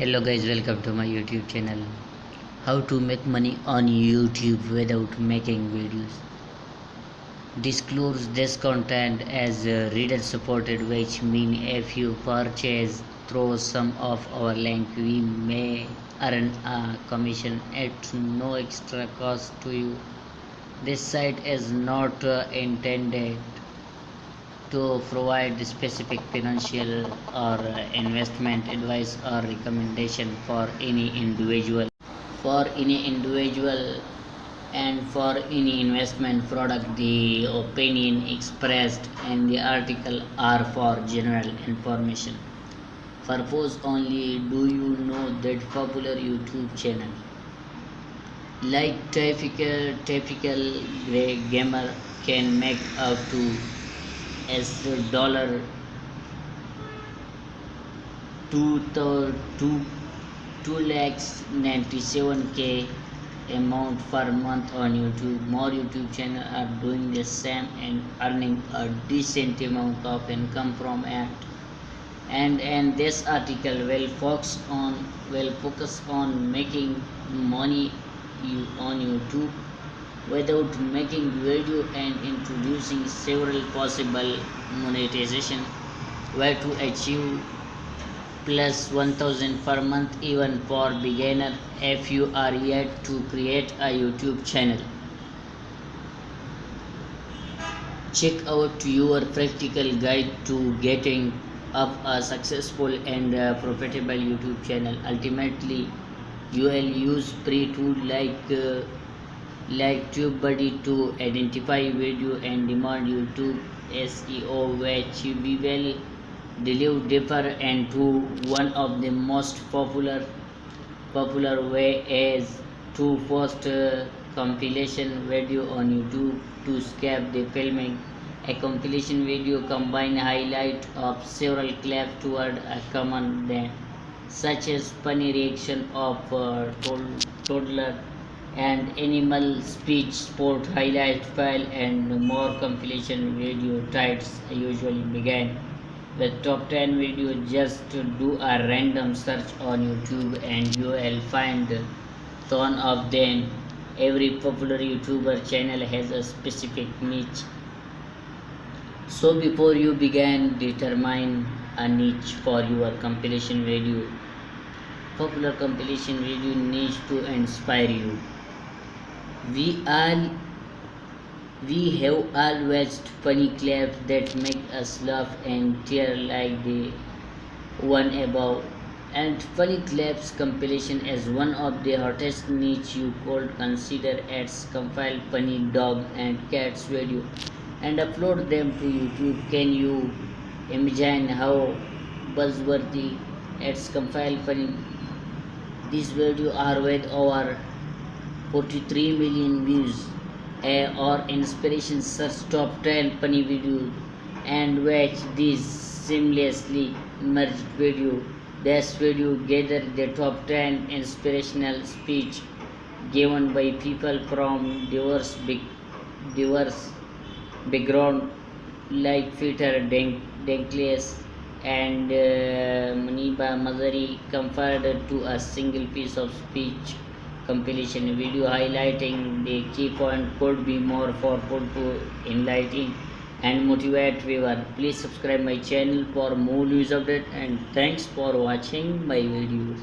Hello guys, welcome to my YouTube channel. How to make money on YouTube without making videos. Disclose this content as reader supported, which mean if you purchase through some of our link, we may earn a commission at no extra cost to you. This site is not intended to provide specific financial or investment advice or recommendation for any individual and for any investment product. The opinion expressed in the article are for general information purpose only. Do you know that popular YouTube channel like typical gamer can make up to as dollar two lakhs 97k amount per month on YouTube? More YouTube channels are doing the same and earning a decent amount of income from it. And this article will focus on making money on YouTube without making video and introducing several possible monetization way to achieve plus 1000 per month even for beginner. If you are yet to create a YouTube channel, check out your practical guide to getting up a successful and profitable YouTube channel. Ultimately, you will use free tools like TubeBuddy to identify video and demand YouTube SEO, which we will delve deeper into. One of the most popular way is to post a compilation video on YouTube to skip the filming. A compilation video combines highlight of several clips toward a common theme, such as funny reaction of toddler and animal speech, sport highlight file, and more. Compilation video titles usually begin with top 10 video. Just do a random search on YouTube and you will find a ton of them. Every popular YouTuber channel has a specific niche, so before you begin, determine a niche for your compilation video. Popular compilation video needs to inspire you. We have all watched funny clips that make us laugh and tear like the one above. And funny clips compilation is one of the hottest niche. You could consider its compile funny dog and cats video and upload them to YouTube. Can you imagine how buzzworthy its compile funny? These videos are with over 43 million views. Or inspiration search top 10 funny videos and watch these seamlessly merged video. This video gather the top 10 inspirational speech given by people from diverse background like Peter Dinklage and Muniba Mazari compared to a single piece of speech. Compilation video highlighting the key point could be more powerful to enlighten and motivate viewer. Please subscribe my channel for more news update, and thanks for watching my videos.